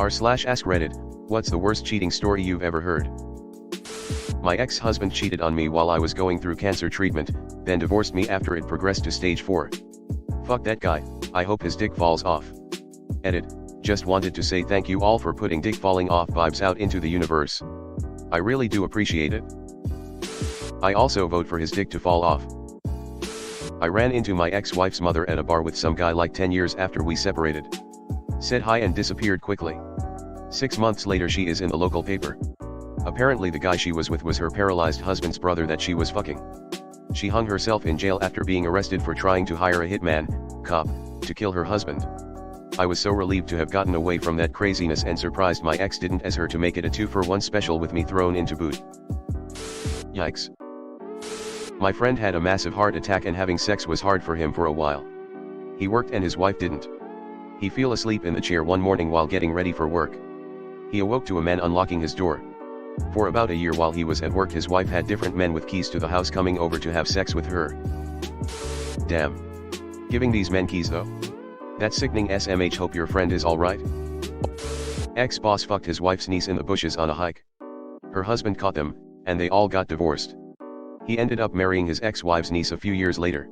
r/AskReddit, what's the worst cheating story you've ever heard? My ex-husband cheated on me while I was going through cancer treatment, then divorced me after it progressed to stage 4. Fuck that guy, I hope his dick falls off. Edit, just wanted to say thank you all for putting dick falling off vibes out into the universe. I really do appreciate it. I also vote for his dick to fall off. I ran into my ex-wife's mother at a bar with some guy like 10 years after we separated. Said hi and disappeared quickly. 6 months later she is in the local paper. Apparently the guy she was with was her paralyzed husband's brother that she was fucking. She hung herself in jail after being arrested for trying to hire a hitman, cop, to kill her husband. I was so relieved to have gotten away from that craziness and surprised my ex didn't as her to make it a 2-for-1 special with me thrown into boot. Yikes. My friend had a massive heart attack and having sex was hard for him for a while. He worked and his wife didn't. He fell asleep in the chair one morning while getting ready for work. He awoke to a man unlocking his door. For about a year while he was at work his wife had different men with keys to the house coming over to have sex with her. Damn. Giving these men keys though? That's sickening. SMH. Hope your friend is alright. Ex-boss fucked his wife's niece in the bushes on a hike. Her husband caught them, and they all got divorced. He ended up marrying his ex-wife's niece a few years later.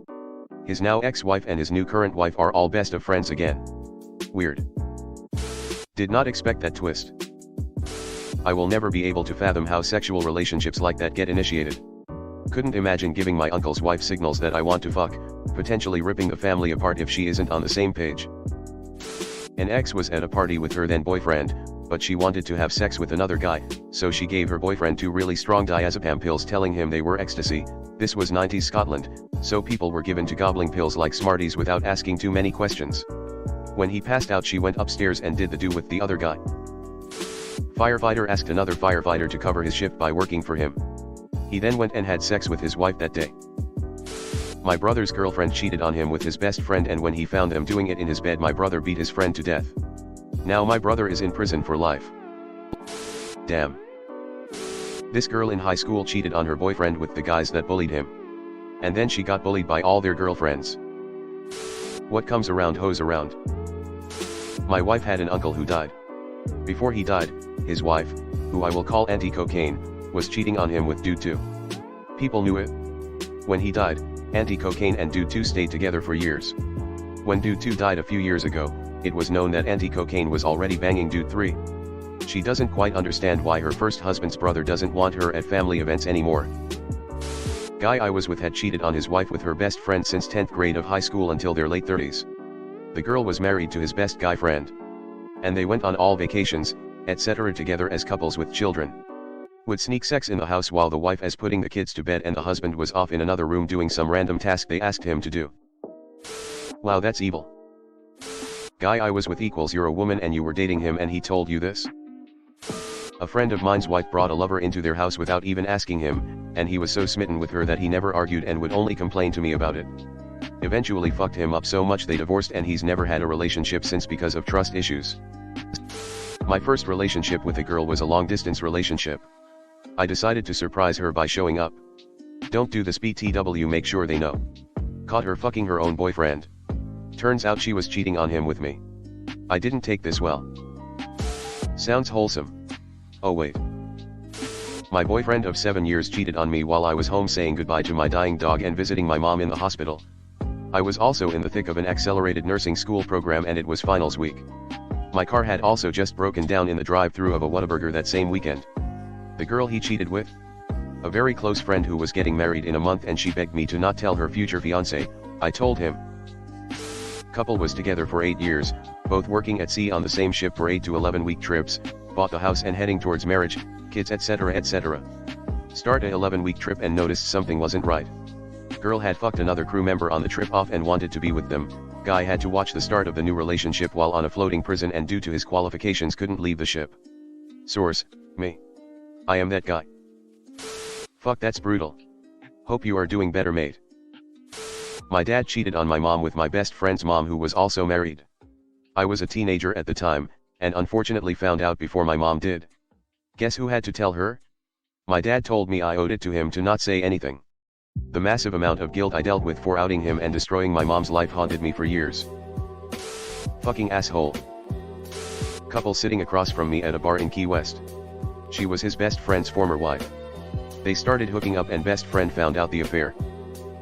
His now ex-wife and his new current wife are all best of friends again. Weird. Did not expect that twist. I will never be able to fathom how sexual relationships like that get initiated. Couldn't imagine giving my uncle's wife signals that I want to fuck, potentially ripping the family apart if she isn't on the same page. An ex was at a party with her then boyfriend, but she wanted to have sex with another guy, so she gave her boyfriend 2 really strong diazepam pills telling him they were ecstasy. This was 90s Scotland, so people were given to gobbling pills like Smarties without asking too many questions. When he passed out she went upstairs and did the do with the other guy. Firefighter asked another firefighter to cover his shift by working for him. He then went and had sex with his wife that day. My brother's girlfriend cheated on him with his best friend and when he found them doing it in his bed my brother beat his friend to death. Now my brother is in prison for life. Damn. This girl in high school cheated on her boyfriend with the guys that bullied him. And then she got bullied by all their girlfriends. What comes around goes around. My wife had an uncle who died. Before he died, his wife, who I will call Auntie Cocaine, was cheating on him with Dude 2. People knew it. When he died, Auntie Cocaine and Dude 2 stayed together for years. When Dude 2 died a few years ago, it was known that Auntie Cocaine was already banging Dude 3. She doesn't quite understand why her first husband's brother doesn't want her at family events anymore. Guy I was with had cheated on his wife with her best friend since 10th grade of high school until their late 30s. The girl was married to his best guy friend. And they went on all vacations, etc. together as couples with children. Would sneak sex in the house while the wife is putting the kids to bed and the husband was off in another room doing some random task they asked him to do. Wow, that's evil. Guy I was with equals you're a woman and you were dating him and he told you this? A friend of mine's wife brought a lover into their house without even asking him, and he was so smitten with her that he never argued and would only complain to me about it. Eventually fucked him up so much they divorced and he's never had a relationship since because of trust issues. My first relationship with a girl was a long-distance relationship. I decided to surprise her by showing up. Don't do this BTW, make sure they know. Caught her fucking her own boyfriend. Turns out she was cheating on him with me. I didn't take this well. Sounds wholesome. Oh wait. My boyfriend of 7 years cheated on me while I was home saying goodbye to my dying dog and visiting my mom in the hospital. I was also in the thick of an accelerated nursing school program and it was finals week. My car had also just broken down in the drive-thru of a Whataburger that same weekend. The girl he cheated with? A very close friend who was getting married in a month and she begged me to not tell her future fiancé. I told him. Couple was together for 8 years, both working at sea on the same ship for 8 to 11-week trips, bought the house and heading towards marriage, kids etc. etc. Start a 11-week trip and noticed something wasn't right. Girl had fucked another crew member on the trip off and wanted to be with them. Guy had to watch the start of the new relationship while on a floating prison and due to his qualifications couldn't leave the ship. Source, me. I am that guy. Fuck, that's brutal. Hope you are doing better, mate. My dad cheated on my mom with my best friend's mom who was also married. I was a teenager at the time, and unfortunately found out before my mom did. Guess who had to tell her? My dad told me I owed it to him to not say anything. The massive amount of guilt I dealt with for outing him and destroying my mom's life haunted me for years. Fucking asshole. Couple sitting across from me at a bar in Key West. She was his best friend's former wife. They started hooking up and best friend found out the affair.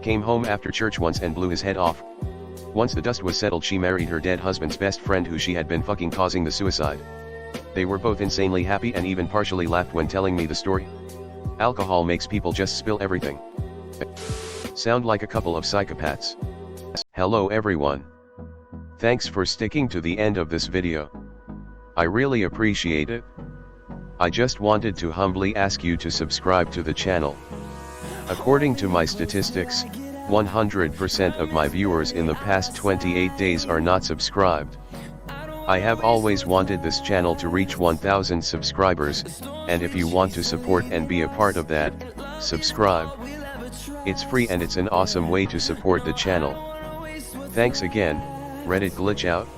Came home after church once and blew his head off. Once the dust was settled, she married her dead husband's best friend who she had been fucking, causing the suicide. They were both insanely happy and even partially laughed when telling me the story. Alcohol makes people just spill everything. Sound like a couple of psychopaths. Hello everyone. Thanks for sticking to the end of this video. I really appreciate it. I just wanted to humbly ask you to subscribe to the channel. According to my statistics, 100% of my viewers in the past 28 days are not subscribed. I have always wanted this channel to reach 1000 subscribers, and if you want to support and be a part of that, subscribe. It's free and it's an awesome way to support the channel. Thanks again. Reddit glitch out.